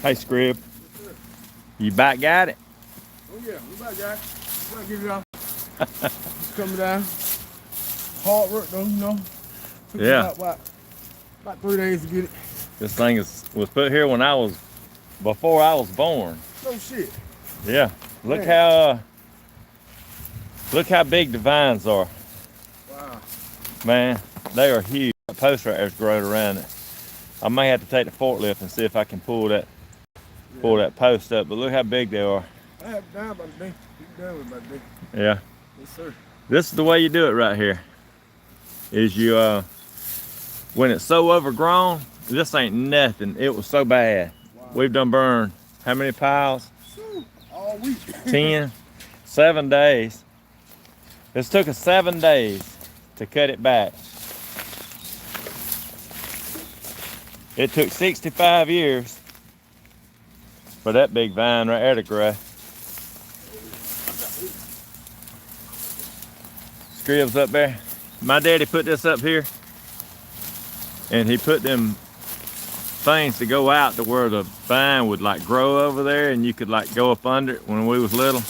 Hey, Scribb. You back at it? Oh yeah, we back, guys. We're gonna get it off. It's coming down. Hard work though, you know. Took us Yeah. about 3 days to get it. This thing was put here when before I was born. No shit. Yeah. Look Man. how big the vines are. Wow. Man, they are huge. That post right there's growing around it. I may have to take the forklift and see if I can pull that post up, but look how big they are. I have it down by the day. You can down with it by the day. Yeah. Yes, sir. This is the way you do it right here. Is you when it's so overgrown, this ain't nothing. It was so bad. Wow. We've done burned how many piles? All week. 10, 7 days. This took us 7 days to cut it back. It took 65 years for that big vine right there to grow. Scribb's up there. My daddy put this up here, and he put them things to go out to where the vine would like grow over there, and you could like go up under it when we was little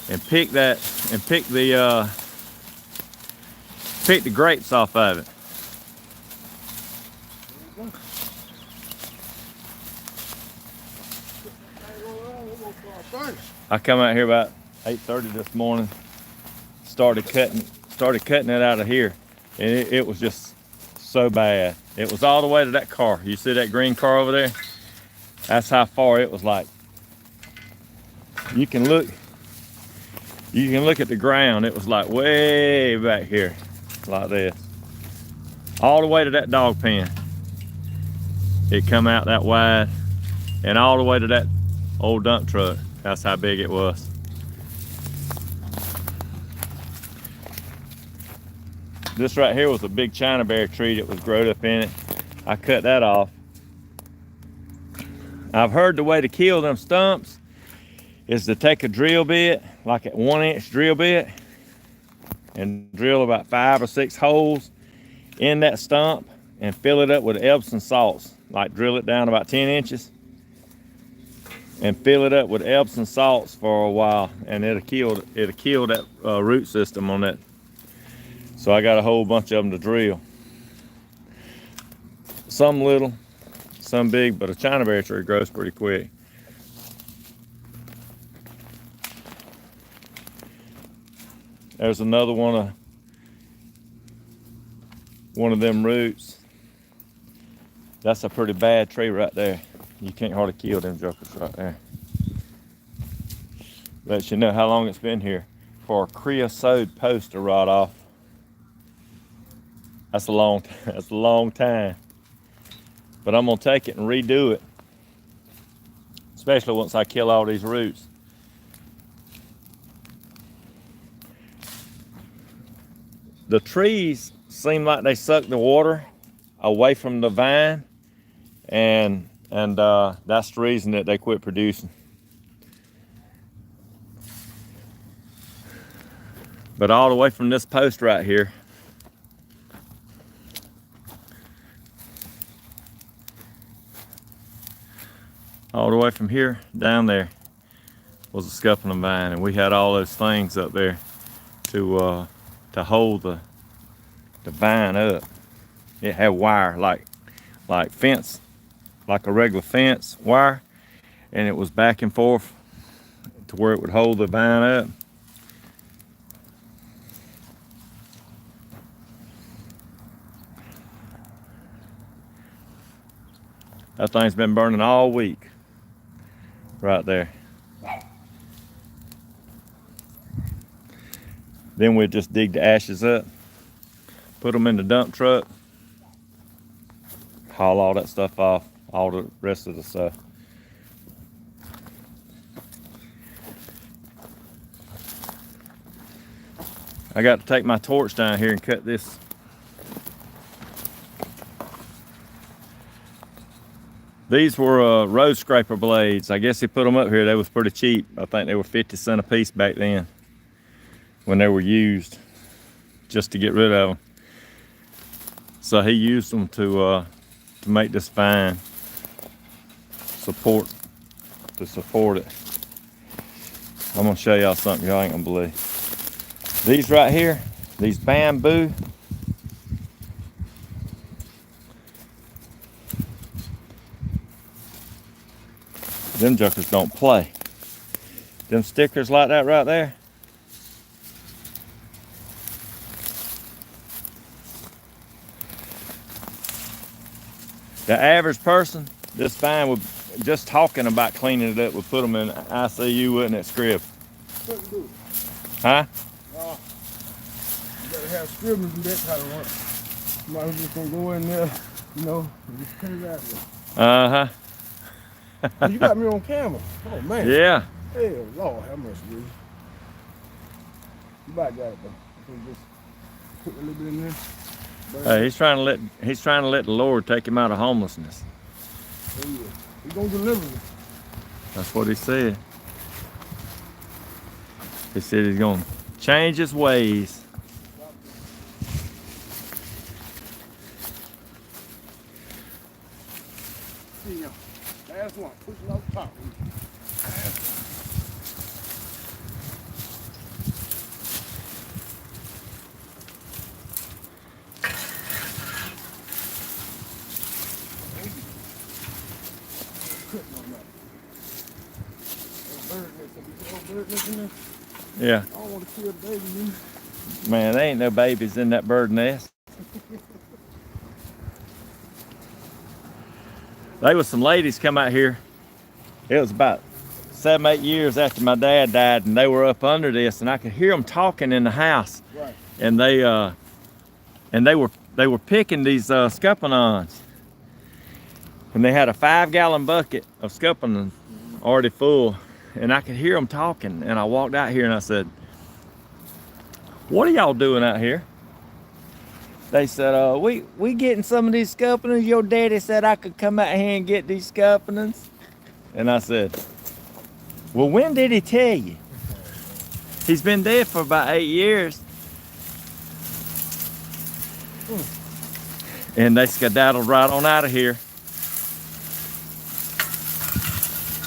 and pick the grapes off of it. I come out here about 8:30 this morning, started cutting it out of here, and it was just so bad. It was all the way to that car. You see that green car over there? That's how far it was. Like, you can look at the ground. It was like way back here, like this, all the way to that dog pen. It come out that wide, and all the way to that old dump truck. That's how big it was. This right here was a big China bear tree that was growed up in it. I cut that off. I've heard the way to kill them stumps is to take a drill bit, like a 1-inch drill bit, and drill about 5 or 6 holes in that stump and fill it up with Epsom salts. Like drill it down about 10 inches and fill it up with Epsom salts for a while, and it'll kill that root system on that. So I got a whole bunch of them to drill. Some little, some big, but a China bear tree grows pretty quick. There's another one of them roots. That's a pretty bad tree right there. You can't hardly kill them jokers right there. Lets you know how long it's been here for a creosote post to rot off. That's a long time. But I'm gonna take it and redo it, especially once I kill all these roots. The trees seem like they suck the water away from the vine, and that's the reason that they quit producing. But all the way from this post right here, all the way from here down there was a scuppernong vine, and we had all those things up there to hold the vine up. It had wire like fence, like a regular fence wire, and it was back and forth to where it would hold the vine up. That thing's been burning all week right there. Then we'd just dig the ashes up, put them in the dump truck, haul all that stuff off, all the rest of the stuff. I got to take my torch down here and cut this. These were road scraper blades. I guess he put them up here. They was pretty cheap. I think they were 50 cents a piece back then when they were used, just to get rid of them. So he used them to make this vine. support it. I'm gonna show y'all something y'all ain't gonna believe. These right here, these bamboo, them jokers don't play. Them stickers like that right there, the average person, this spine would, just talking about cleaning it up, would put them in ICU, wouldn't it, Scribb? What do? Huh? You gotta have Scribb do that kind of work. Somebody's just gonna go in there, you know, and just cut it out there. Uh-huh. You got me on camera. Oh man. Yeah. Hell, Lord, how much really? You about got it though. I can just put a little bit in there. Hey, he's trying to let the Lord take him out of homelessness. Oh yeah. He's gonna deliver me. That's what he said. He said he's gonna change his ways. See ya. Last one. Push it off the top. Yeah. I don't want to kill the baby. Man, there ain't no babies in that bird nest. There was some ladies come out here. It was about 7, 8 years after my dad died, and they were up under this, and I could hear them talking in the house. Right. And they were picking these scuppernongs. And they had a 5-gallon bucket of scuppernongs already full, and I could hear them talking. And I walked out here and I said, "What are y'all doing out here?" They said, we getting some of these scuppernongs. Your daddy said I could come out here and get these scuppernongs." And I said, "Well, when did he tell you?" He's been dead for about 8 years. And they skedaddled right on out of here.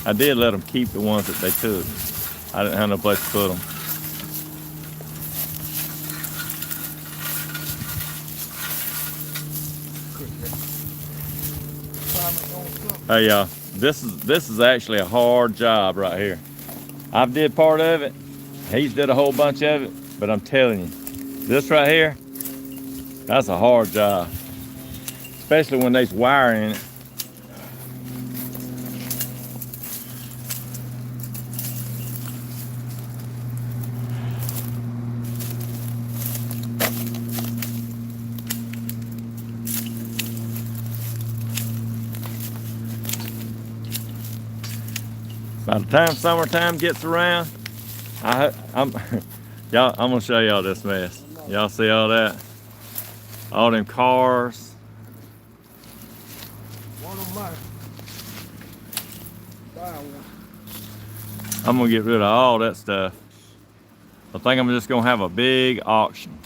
I did let them keep the ones that they took. I didn't have no place to put them. Hey y'all, this is actually a hard job right here. I've did part of it. He's did a whole bunch of it, but I'm telling you, this right here, that's a hard job. Especially when there's wire in it. By the time summertime gets around, I'm gonna show y'all this mess. Y'all see all that? All them cars. One of mine. Buy one. I'm gonna get rid of all that stuff. I think I'm just gonna have a big auction.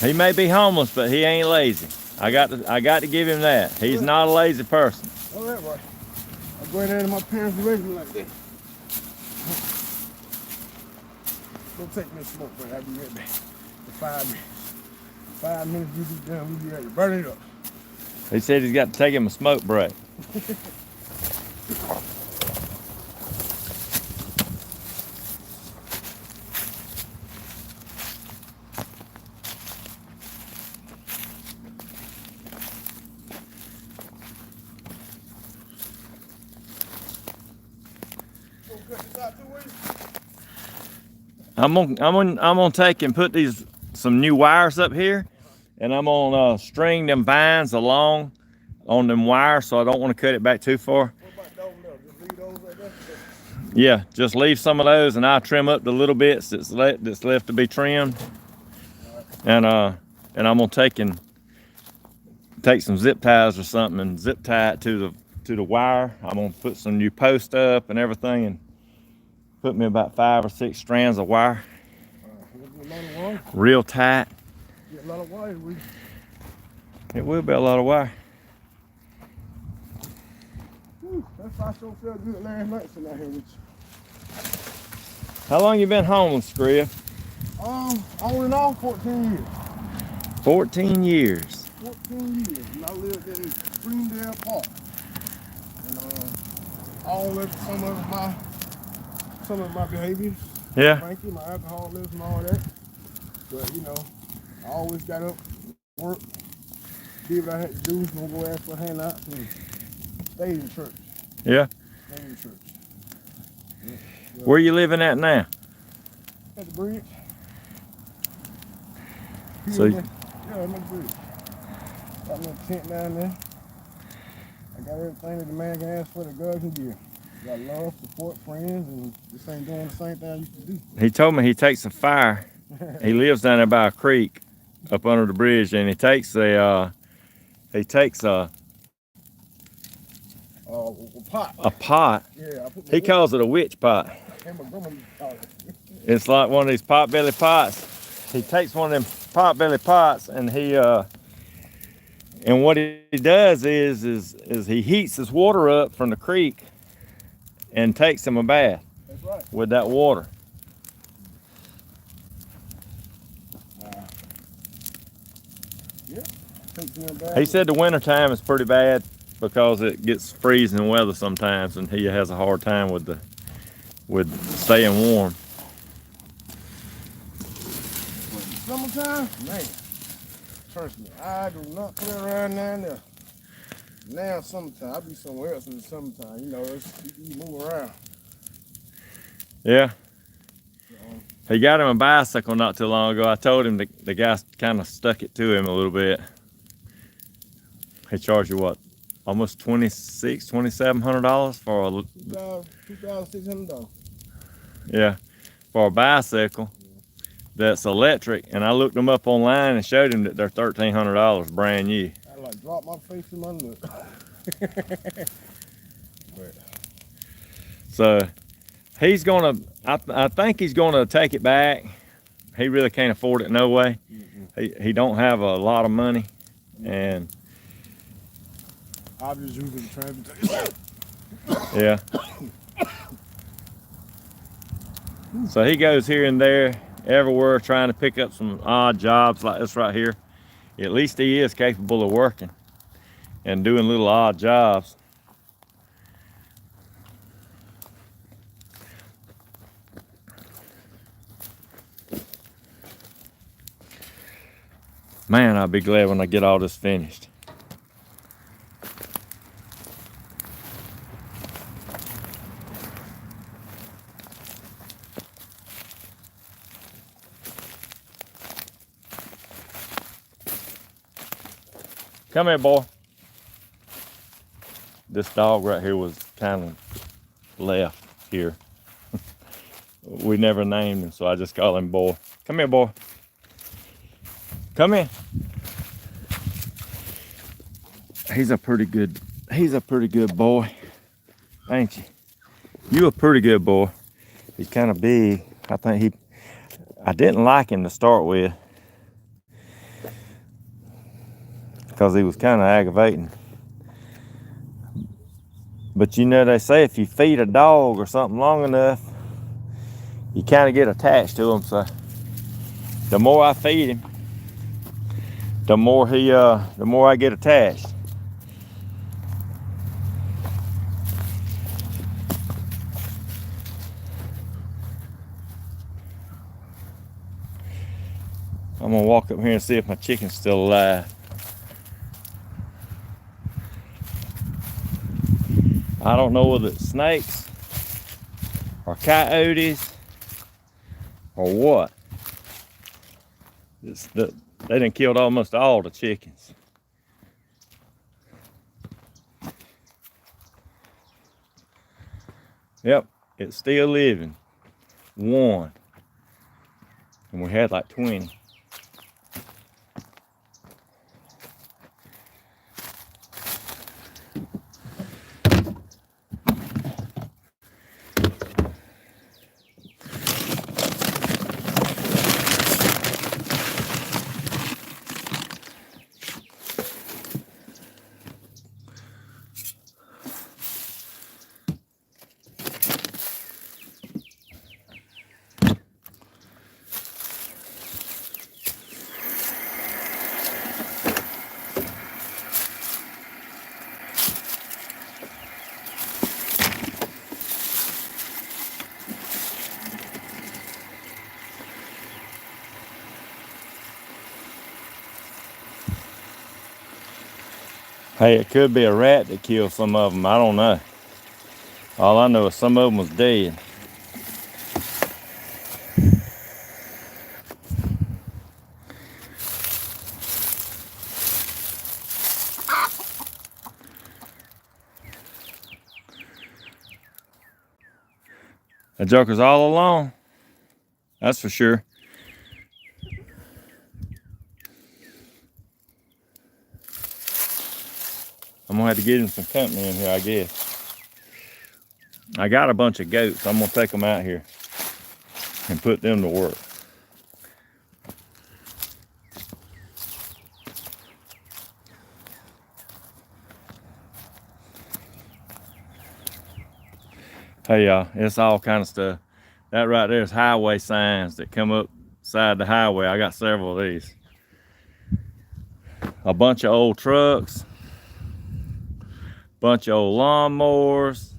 He may be homeless, but he ain't lazy. I got to give him that. He's not a lazy person. Oh, that right. I go in there and my parents raised me like this. Go take me a smoke break. I'll be right back. For 5 minutes. 5 minutes, you be done. We be ready to burn it up. He said he's got to take him a smoke break. I'm gonna take and put some new wires up here, and I'm gonna string them vines along on them wires, so I don't want to cut it back too far. What about those little? Just leave those right there? Yeah, just leave some of those, and I'll trim up the little bits that's left to be trimmed. And I'm gonna take some zip ties or something and zip tie it to the wire. I'm gonna put some new post up and everything, and put me about 5 or 6 strands of wire, A lot of wire. real tight. Get a lot of wire. It will be a lot of wire. Whew, that's why I sure felt good last night sitting out here with you. How long you been homeless, Scribb? All in all, 14 years. 14 years. 14 years. And I lived in Springdale Park. And all of some of my behaviors. Yeah. Frankly, my alcoholism and all that. But you know, I always got up, work, did what I had to do, no go ask for handouts, and stayed in church. Yeah. Stayed in church. Yeah. Where you living at now? At the bridge. So Yeah, I'm at the bridge. Got a little tent down there. I got everything that the man can ask for that God can give. Got love, support, friends, and this ain't doing the same thing I used to do. he told me he takes a fire. He lives down there by a creek up under the bridge, and he takes a Pot. a pot. Yeah, I put He calls it a witch pot. and my grandma used to call it. It's like one of these pot-belly pots. He takes one of them pot-belly pots, and and what he does is he heats his water up from the creek and takes him a bath. That's right. With that water. Yeah. Takes me a bath. He said the winter time is pretty bad because it gets freezing weather sometimes, and he has a hard time with staying warm. Summertime, man. Trust me, I do not play around down there. Now summertime, I be somewhere else in the summertime. You know, you move around. Yeah. He got him a bicycle not too long ago. I told him the guy kind of stuck it to him a little bit. He charged you what? Almost $2,700 for a $2,600. yeah, for a bicycle that's electric. And I looked them up online and showed him that they're $1,300 brand new. I like drop my face in my look. But So he's gonna. I think he's gonna take it back. He really can't afford it no way. He don't have a lot of money, and I'll just use it to transportation. yeah. So he goes here and there, everywhere, trying to pick up some odd jobs like this right here. At least he is capable of working and doing little odd jobs. Man, I'll be glad when I get all this finished. Come here, boy. This dog right here was kind of left here. We never named him, so I just call him Boy. Come here, boy. Come here. He's a pretty good boy, ain't you? You a pretty good boy. He's kind of big. I didn't like him to start with because he was kind of aggravating. But you know, they say if you feed a dog or something long enough, you kind of get attached to him. So the more I feed him, the more I get attached. I'm gonna walk up here and see if my chicken's still alive. I don't know whether it's snakes or coyotes or what. They done killed almost all the chickens. Yep, it's still living. 1. And we had like 20. Hey, it could be a rat that killed some of them. I don't know. All I know is some of them was dead. The joker's all alone. That's for sure. I'm gonna have to get him some company in here, I guess. I got a bunch of goats. I'm gonna take them out here and put them to work. Hey y'all, it's all kind of stuff. That right there is highway signs that come up side the highway. I got several of these. A bunch of old trucks, bunch of old lawnmowers.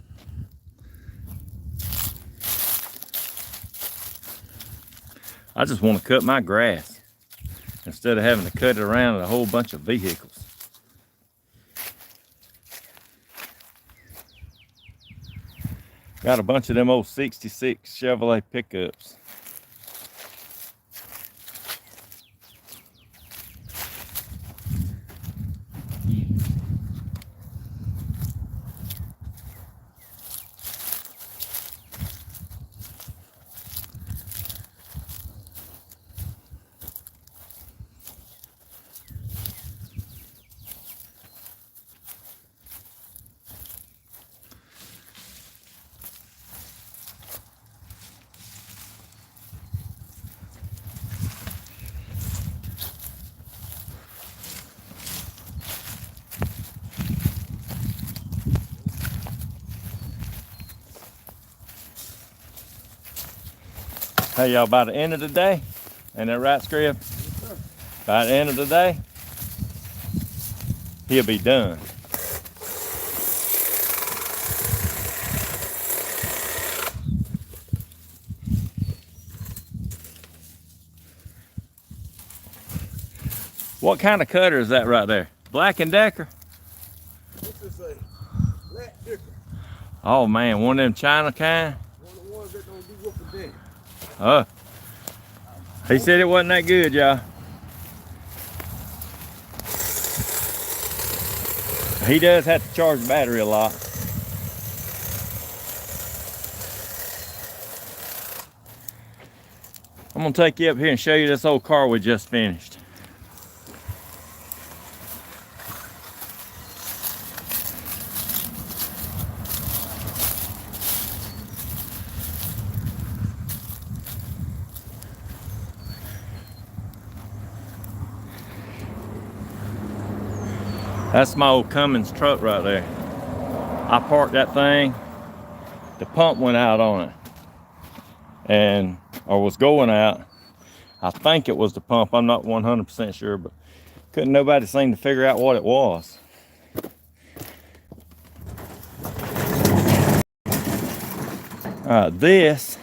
I just want to cut my grass instead of having to cut it around in a whole bunch of vehicles. Got a bunch of them old 66 Chevrolet pickups. Hey y'all, by the end of the day, ain't that right, Scribb? Yes, By the end of the day, he'll be done. What kind of cutter is that right there? Black and Decker? This is a Black Dicker. Oh man, one of them China kind? One of the ones that don't do whooping down. Oh. He said it wasn't that good, y'all. He does have to charge the battery a lot. I'm gonna take you up here and show you this old car we just finished. That's my old Cummins truck right there. I parked that thing. The pump went out on it, or was going out. I think it was the pump. I'm not 100% sure, but couldn't nobody seem to figure out what it was. This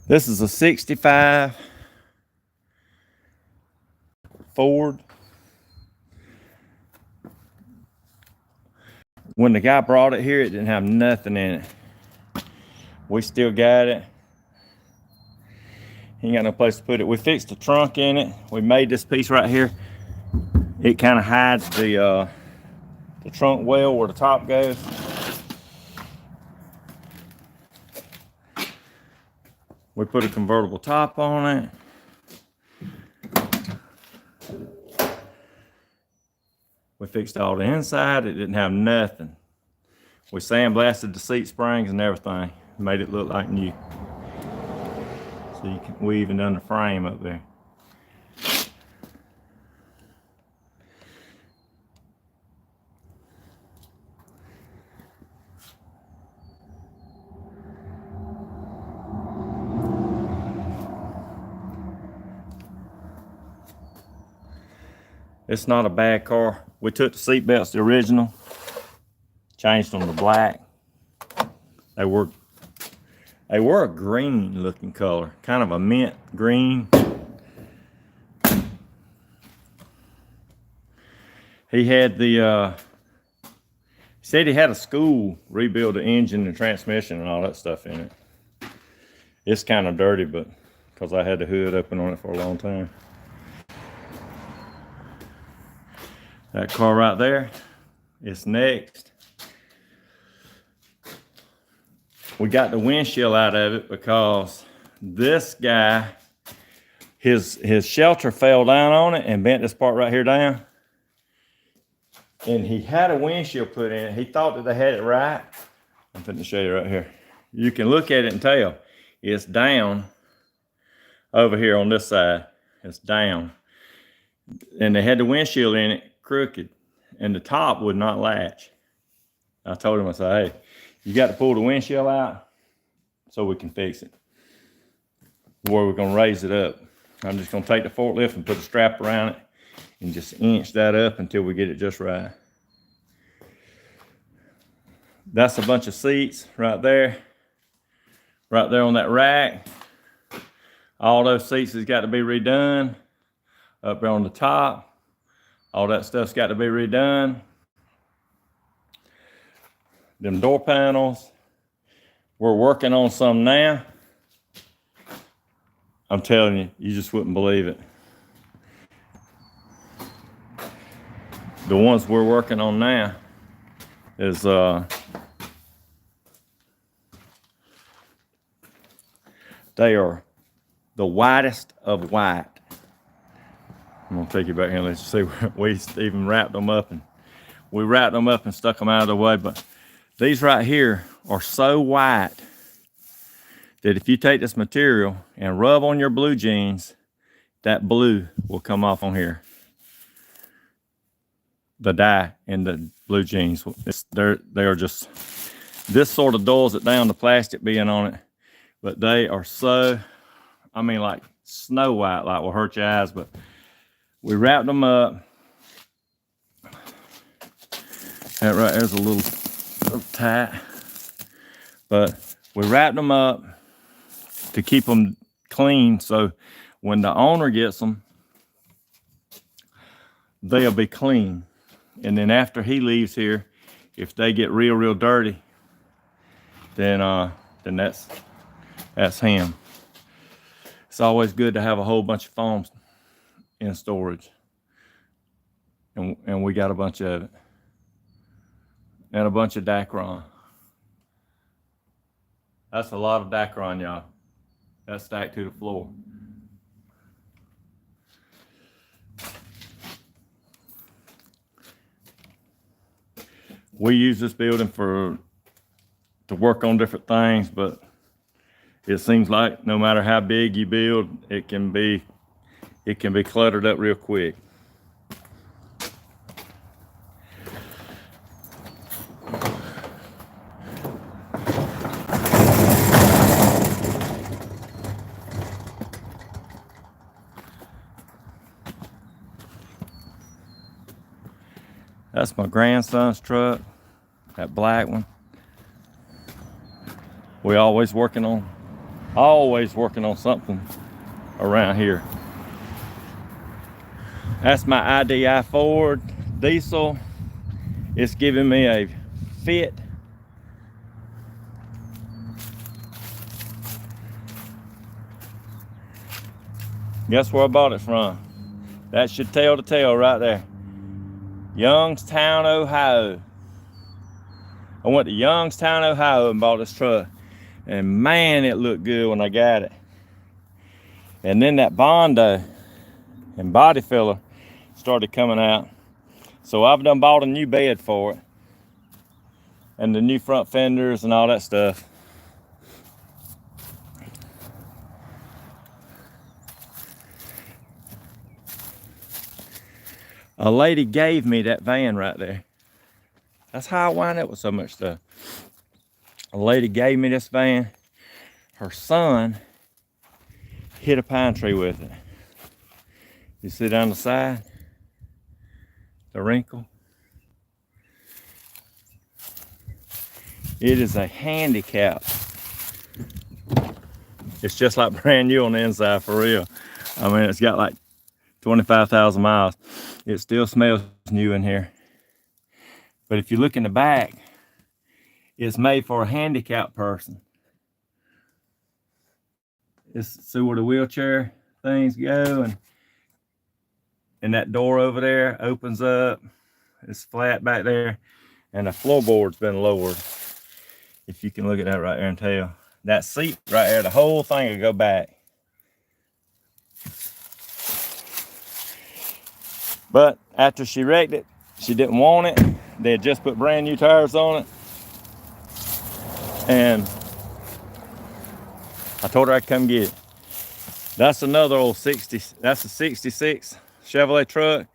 is a 65 Ford. When the guy brought it here, it didn't have nothing in it. We still got it. Ain't got no place to put it. We fixed the trunk in it. We made this piece right here. It kind of hides the trunk well where the top goes. We put a convertible top on it. We fixed all the inside. It didn't have nothing. We sandblasted the seat springs and everything. Made it look like new. So we even done the frame up there. It's not a bad car. We took the seat belts, the original, changed them to black. They were a green looking color, kind of a mint green. He had the, he said he had a school rebuild the engine and transmission and all that stuff in it. It's kind of dirty, but because I had the hood open on it for a long time. That car right there is next. We got the windshield out of it because this guy, his shelter fell down on it and bent this part right here down. And he had a windshield put in it. He thought that they had it right. I'm going to show you right here. You can look at it and tell it's down over here on this side. It's down. And they had the windshield in it crooked, and the top would not latch. I told him, I said, hey, you got to pull the windshield out so we can fix it. Or we're going to raise it up. I'm just going to take the forklift and put a strap around it and just inch that up until we get it just right. That's a bunch of seats right there on that rack. All those seats has got to be redone. Up there on the top, all that stuff's got to be redone. Them door panels, we're working on some now. I'm telling you, you just wouldn't believe it. The ones we're working on now is they are the whitest of white. I'm gonna take you back here and let you see. We even wrapped them up, and we wrapped them up and stuck them out of the way. But these right here are so white that if you take this material and rub on your blue jeans, that blue will come off on here. The dye in the blue jeans, they are just, this sort of dulls it down, the plastic being on it. But they are so, I mean, like snow white, like will hurt your eyes. But we wrapped them up. That right there's a little tight. But we wrapped them up to keep them clean, so when the owner gets them, they'll be clean. And then after he leaves here, if they get real dirty, then that's him. It's always good to have a whole bunch of foams in storage, and we got a bunch of it, and a bunch of Dacron. That's a lot of Dacron, y'all. That's stacked to the floor. We use this building to work on different things, but it seems like no matter how big you build, it can be cluttered up real quick. That's my grandson's truck, that black one. We always working on something around here. That's my IDI Ford diesel. It's giving me a fit. Guess where I bought it from? That should tell the tale right there. Youngstown, Ohio. I went to Youngstown, Ohio and bought this truck. And man, it looked good when I got it. And then that Bondo and body filler started coming out. So I've done bought a new bed for it. And the new front fenders and all that stuff. A lady gave me that van right there. That's how I wind up with so much stuff. A lady gave me this van. Her son hit a pine tree with it. You see down the side? The wrinkle? It is a handicap. It's just like brand new on the inside, for real. I mean, it's got like 25,000 miles. It still smells new in here. But if you look in the back, it's made for a handicapped person. It's see where the wheelchair things go, and that door over there opens up. It's flat back there, and the floorboard's been lowered. If you can look at that right there and tell. That seat right there, the whole thing will go back. But after she wrecked it, she didn't want it. They had just put brand new tires on it. And I told her I'd come get it. That's another old 60, that's a 66 Chevrolet truck.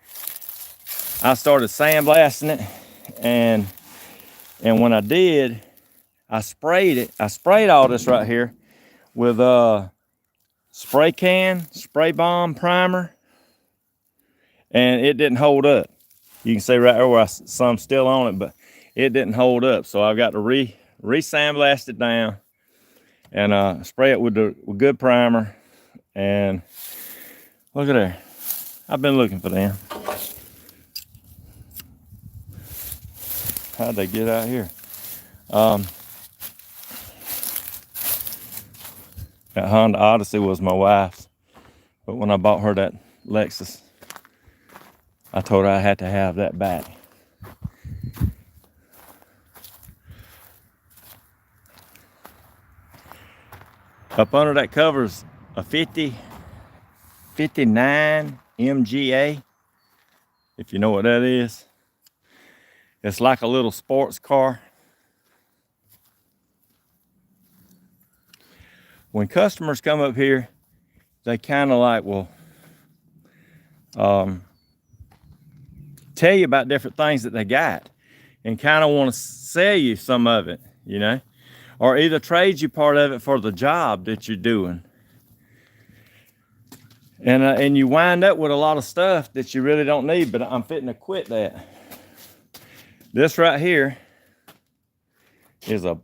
I started sandblasting it, and when I did, I sprayed it. I sprayed all this right here with spray can, spray bomb primer, and it didn't hold up. You can see right there where some still on it, but it didn't hold up. So I've got to re-sandblast it down and spray it with good primer. And look at there. I've been looking for them. How'd they get out here? That Honda Odyssey was my wife's, but when I bought her that Lexus, I told her I had to have that back. Up under that cover's a 59 MGA, if you know what that is. It's like a little sports car. When customers come up here, they kind of like will tell you about different things that they got and kind of want to sell you some of it, you know, or either trade you part of it for the job that you're doing. And you wind up with a lot of stuff that you really don't need, but I'm fitting to quit that. This right here is a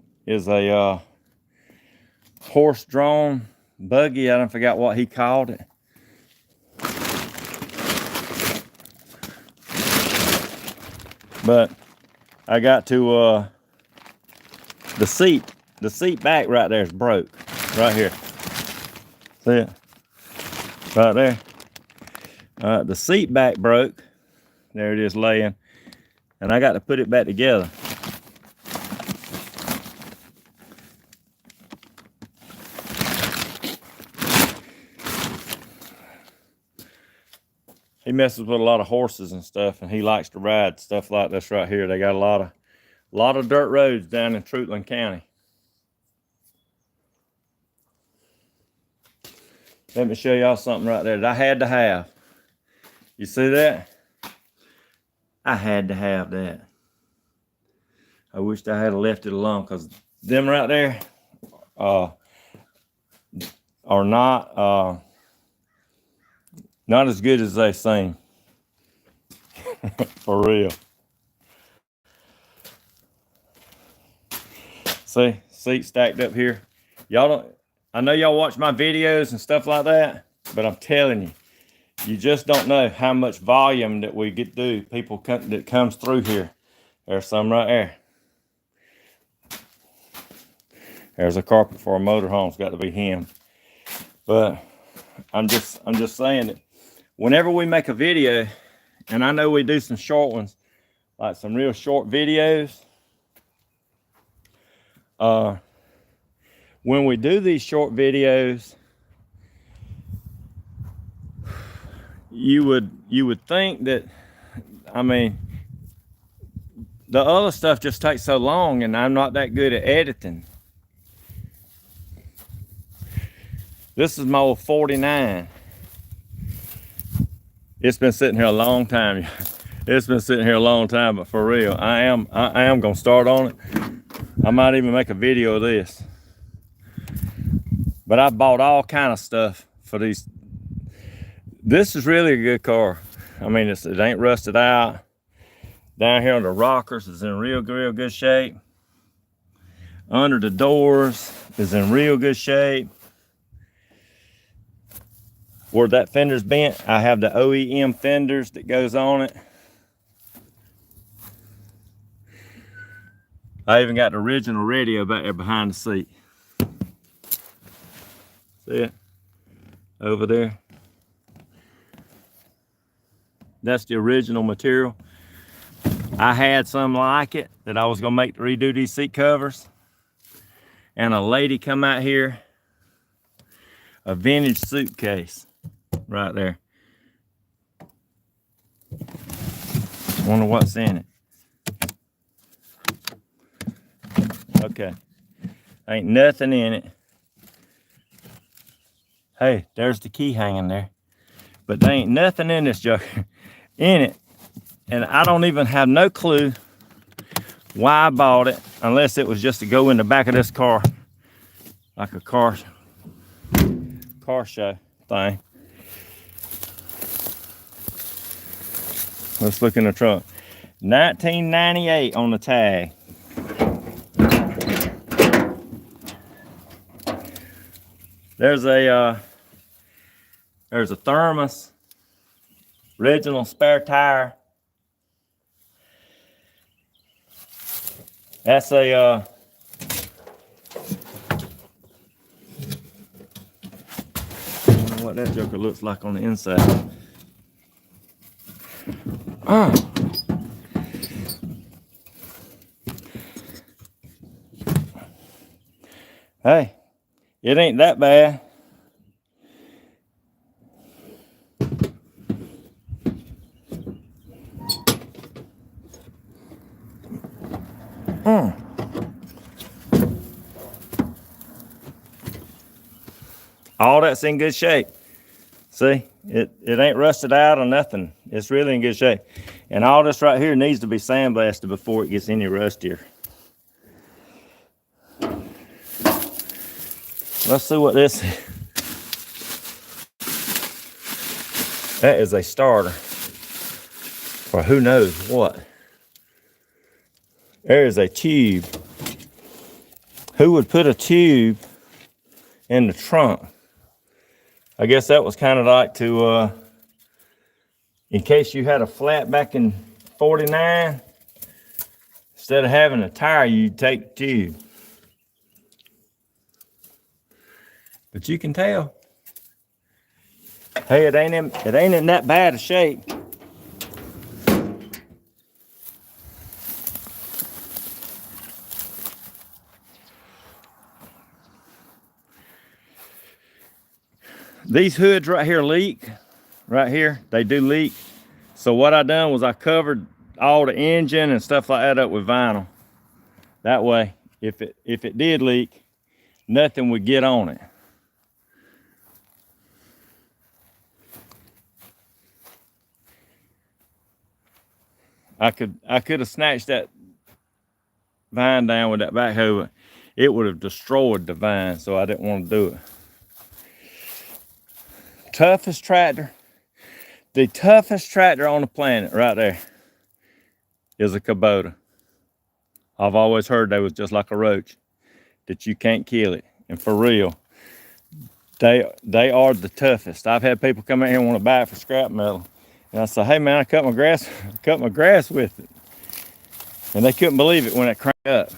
horse-drawn buggy. I don't forget what he called it. But I got to the seat back right there is broke. Right here. See it? Right there. The seat back broke. There it is laying. And I got to put it back together. He messes with a lot of horses and stuff, and he likes to ride stuff like this right here. They got a lot of dirt roads down in Truitland County. Let me show y'all something right there that I had to have. You see that? I had to have that. I wished I had left it alone, because them right there are not as good as they seem. For real. See, seat stacked up here. Y'all don't, I know y'all watch my videos and stuff like that, but I'm telling you, you just don't know how much volume that we get through. People that comes through here. There's some right there. There's a carpet for a motorhome. It's got to be him. But I'm just saying that whenever we make a video, and I know we do some short ones, like some real short videos. When we do these short videos, you would think that, I mean, the other stuff just takes so long, and I'm not that good at editing. This is my old 49. It's been sitting here a long time. It's been sitting here a long time, but for real, I am gonna start on it. I might even make a video of this. But I bought all kind of stuff for these. This is really a good car. I mean, it ain't rusted out. Down here on the rockers is in real good shape. Under the doors is in real good shape. Where that fender's bent, I have the OEM fenders that goes on it. I even got the original radio back there behind the seat. See it? Over there. That's the original material. I had some like it that I was gonna make to redo these seat covers. And a lady come out here, a vintage suitcase right there. Wonder what's in it. Okay, ain't nothing in it. Hey, there's the key hanging there. But there ain't nothing in this joker in it. And I don't even have no clue why I bought it, unless it was just to go in the back of this car, like a car show thing. Let's look in the trunk. 1998 on the tag. There's a thermos, original spare tire. That's a I don't know what that joker looks like on the inside. Hey, it ain't that bad. All that's in good shape. See, it ain't rusted out or nothing. It's really in good shape. And all this right here needs to be sandblasted before it gets any rustier. Let's see what this is. That is a starter for who knows what. There is a tube. Who would put a tube in the trunk? I guess that was kind of like to, in case you had a flat back in 49, instead of having a tire, you'd take the tube. But you can tell. Hey, it ain't in that bad a shape. These hoods right here leak. Right here, they do leak. So what I done was I covered all the engine and stuff like that up with vinyl. That way, if it did leak, nothing would get on it. I could have snatched that vine down with that backhoe, but it would have destroyed the vine, so I didn't want to do it. Toughest tractor, the toughest tractor on the planet right there is a Kubota. I've always heard they was just like a roach, that you can't kill it. And for real, they are the toughest. I've had people come out here and want to buy it for scrap metal. And I say, hey man, I cut my grass with it. And they couldn't believe it when it cranked up.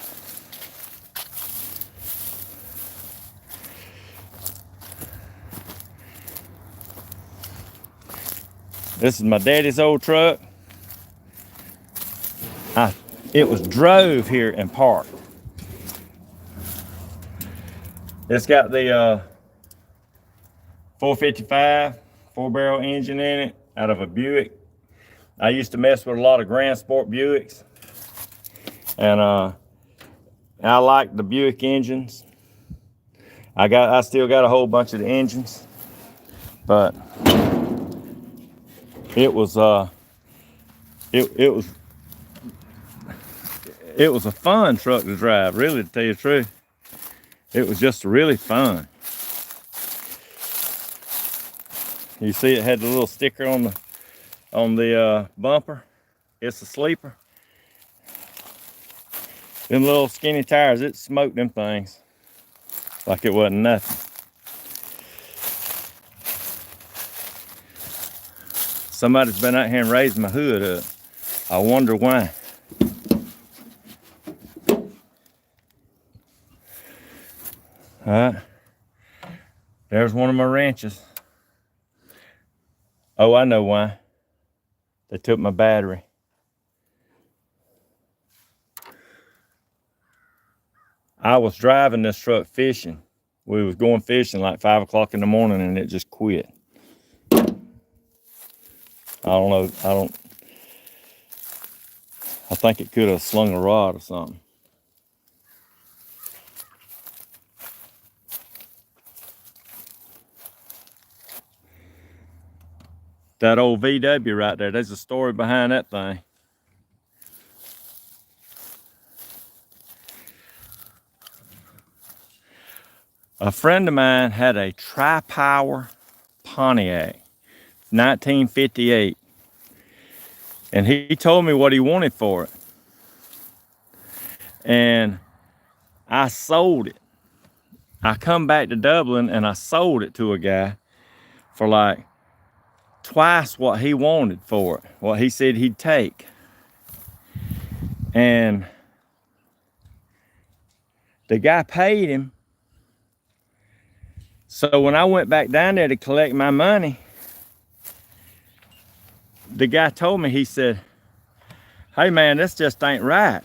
This is my daddy's old truck. It was drove here and parked. It's got the 455 4-barrel engine in it. out of a Buick. I used to mess with a lot of Grand Sport Buicks, and I like the Buick engines. I still got a whole bunch of the engines, but it was it was a fun truck to drive, really, to tell you the truth. It was just really fun. You see it had the little sticker on the bumper. It's a sleeper. Them little skinny tires, it smoked them things like it wasn't nothing. Somebody's been out here and raised my hood up. I wonder why. All right, there's one of my wrenches. Oh, I know why. They took my battery. I was driving this truck fishing. We was going fishing like 5 o'clock in the morning and it just quit. I don't know, I think it could have slung a rod or something. That old VW right there, there's a story behind that thing. A friend of mine had a tri-power Pontiac, 1958. And he told me what he wanted for it. And I sold it. I come back to Dublin and I sold it to a guy for like twice what he wanted for it, what he said he'd take. And the guy paid him. So when I went back down there to collect my money, the guy told me, he said, "Hey man, this just ain't right.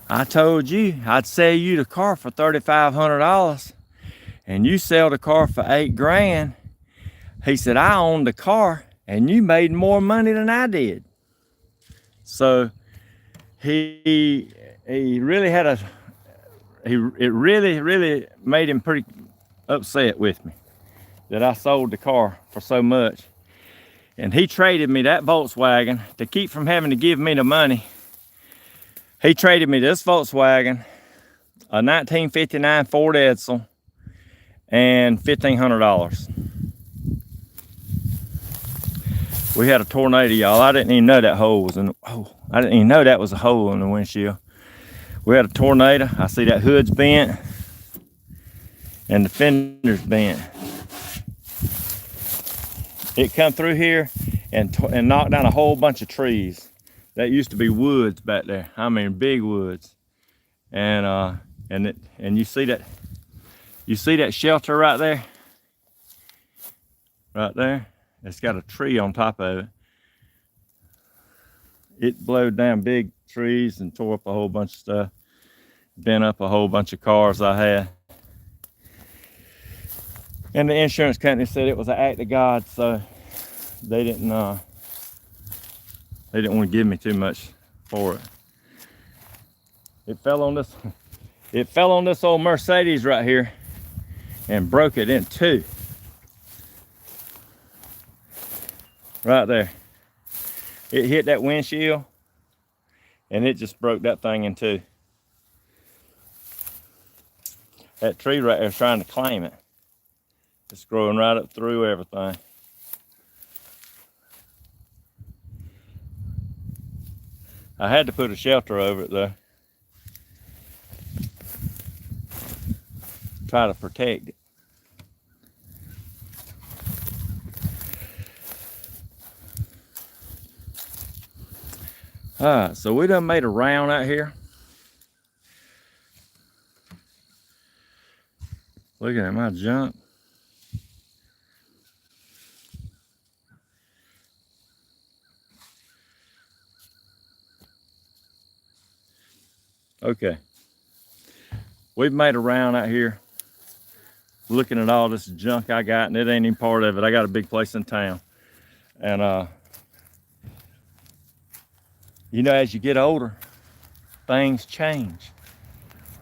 I told you I'd sell you the car for $3,500 and you sell the car for $8,000. He said, I owned the car and you made more money than I did." So he really had it really made him pretty upset with me that I sold the car for so much. And he traded me that Volkswagen to keep from having to give me the money. He traded me this Volkswagen, a 1959 Ford Edsel, and $1,500. We had a tornado, y'all. I didn't even know that hole was in. Oh, I didn't even know that was a hole in the windshield. We had a tornado. I see that hood's bent and the fender's bent. It come through here and knocked down a whole bunch of trees. That used to be woods back there. I mean, big woods. And you see that shelter right there? Right there. It's got a tree on top of it. It blowed down big trees and tore up a whole bunch of stuff. Bent up a whole bunch of cars I had. And the insurance company said it was an act of God, so they didn't want to give me too much for it. It fell on this old Mercedes right here and broke it in two. Right there. It hit that windshield and it just broke that thing in two. That tree right there is trying to claim it. It's growing right up through everything. I had to put a shelter over it though. Try to protect it. Alright, so we done made a round out here. Looking at my junk. Okay. We've made a round out here looking at all this junk I got, and it ain't even part of it. I got a big place in town. And you know, as you get older, things change.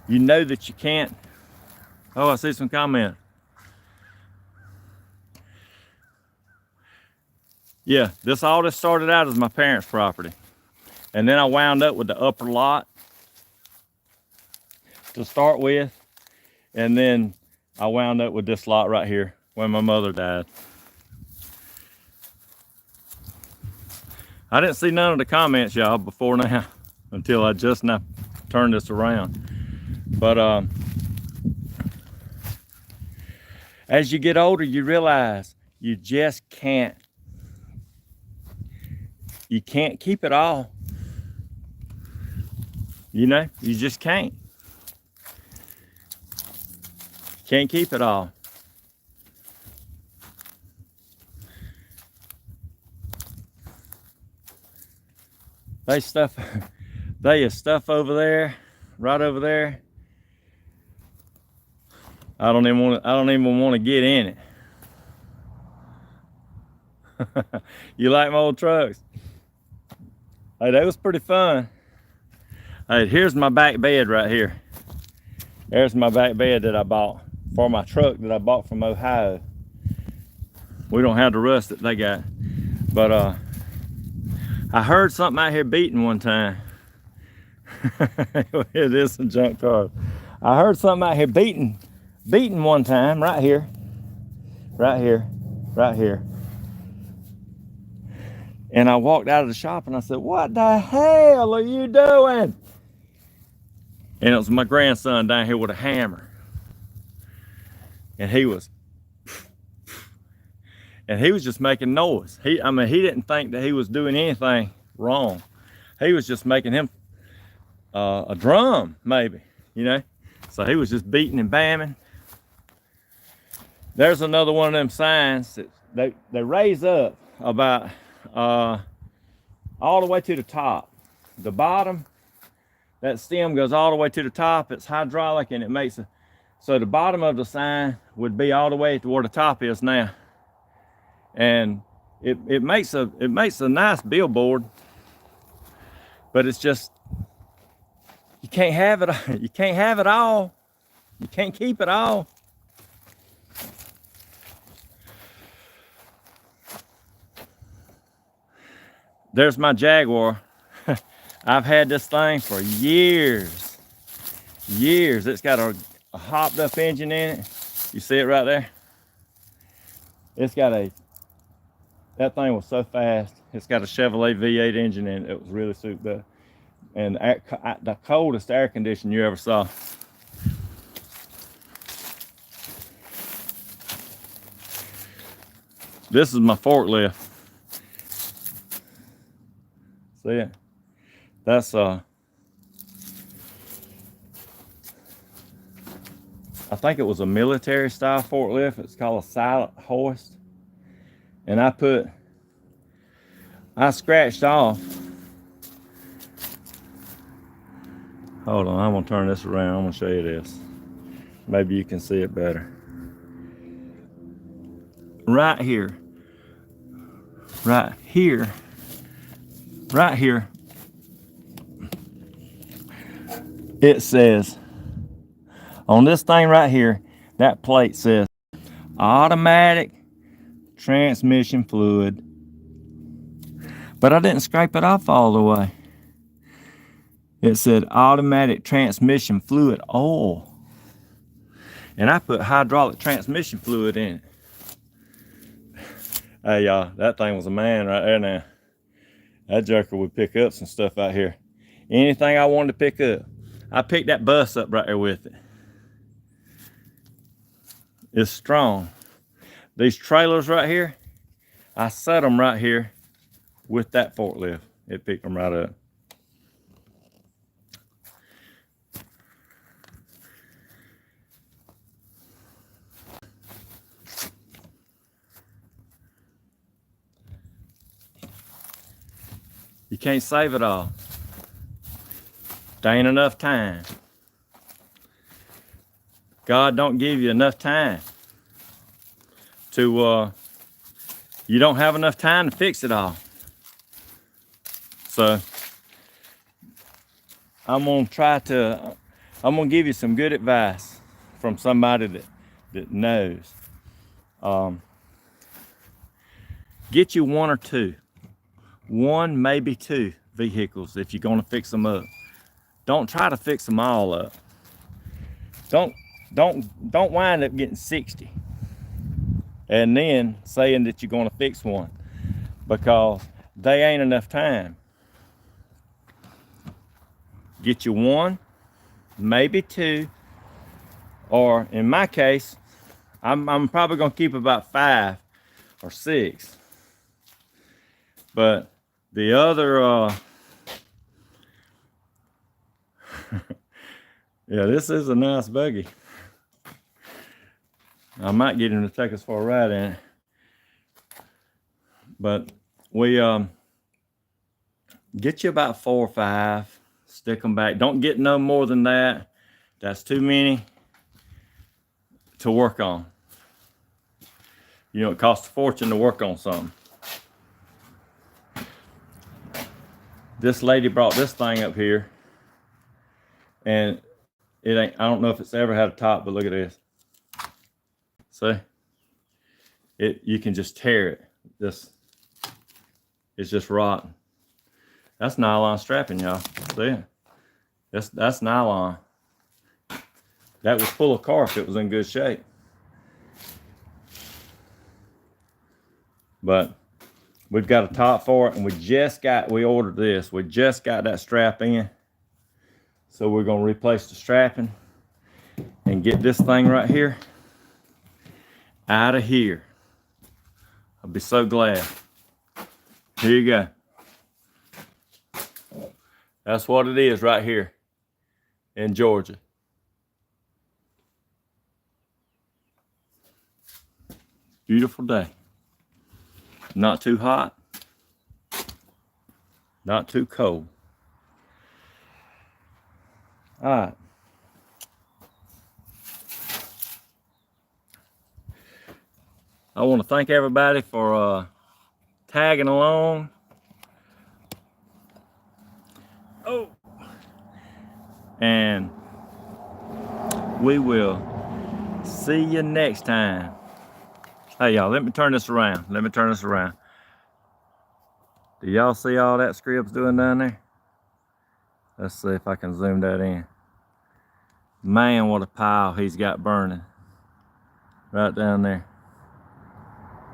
You know that you can't. Oh, I see some comment. Yeah, all this started out as my parents' property. And then I wound up with the upper lot to start with. And then I wound up with this lot right here when my mother died. I didn't see none of the comments, y'all, before now, until I just now turned this around. But as you get older, you realize you just can't. You can't keep it all. You know, you just can't. Can't keep it all. They is stuff over there, right over there. I don't even want to get in it. You like my old trucks? Hey, that was pretty fun. Hey, here's my back bed right here. There's my back bed that I bought for my truck that I bought from Ohio. We don't have the rust that they got. But I heard something out here beating one time. It is some junk cars. I heard something out here beating one time right here. Right here. Right here. And I walked out of the shop and I said, "What the hell are you doing?" And it was my grandson down here with a hammer. And he was just making noise. I mean, he didn't think that he was doing anything wrong. He was just making him a drum, maybe, you know. So he was just beating and bamming. There's another one of them signs that they raise up about all the way to the top. The bottom, that stem goes all the way to the top. It's hydraulic, and it makes so the bottom of the sign would be all the way to where the top is now. And it makes a nice billboard, but it's just, you can't have it. You can't have it all. You can't keep it all. There's my Jaguar. I've had this thing for years. It's got a hopped up engine in it. You see it right there? It's got that thing was so fast. It's got a Chevrolet V8 engine in it. It was really souped up. And the coldest air conditioner you ever saw. This is my forklift. See it? That's I think it was a military style forklift. It's called a silent hoist. And I scratched off. Hold on, I'm gonna turn this around. I'm gonna show you this. Maybe you can see it better. Right here. It says, on this thing right here, that plate says automatic transmission fluid. But I didn't scrape it off all the way. It said automatic transmission fluid oil. And I put hydraulic transmission fluid in it. Hey y'all, that thing was a man right there now. That joker would pick up some stuff out here. Anything I wanted to pick up. I picked that bus up right there with it. It's strong. These trailers right here, I set them right here with that forklift. It picked them right up. You can't save it all. There ain't enough time. God don't give you enough time to you don't have enough time to fix it all. So I'm gonna give you some good advice from somebody that knows. Get you one or two, one, maybe two vehicles if you're gonna fix them up. Don't try to fix them all up. Don't wind up getting 60 and then saying that you're gonna fix one, because they ain't enough time. Get you one, maybe two, or in my case, I'm probably gonna keep about 5 or 6. But the other, yeah, this is a nice buggy. I might get him to take us for a ride in it. But we get you about 4 or 5, stick them back. Don't get no more than that. That's too many to work on. You know, it costs a fortune to work on something. This lady brought this thing up here, and it ain't, I don't know if it's ever had a top, but look at this. See? You can just tear it. It's just rotten. That's nylon strapping, y'all. See it? That's nylon. That was full of car if it was in good shape. But we've got a top for it, and we ordered this. We just got that strap in. So we're gonna replace the strapping and get this thing right here out of here. I'll be so glad. Here you go. That's what it is right here in Georgia. Beautiful day. Not too hot, not too cold. All right. I want to thank everybody for tagging along. Oh. And we will see you next time. Hey y'all, let me turn this around. Do y'all see all that Scribb's doing down there? Let's see if I can zoom that in. Man, what a pile he's got burning. Right down there.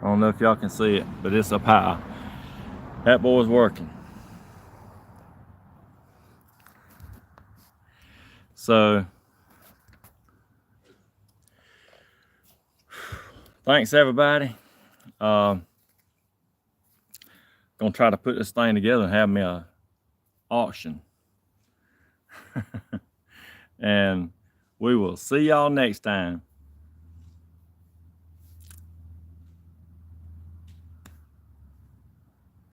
I don't know if y'all can see it, but it's a pile. That boy's working. So, thanks everybody. Gonna try to put this thing together and have me a auction. And we will see y'all next time.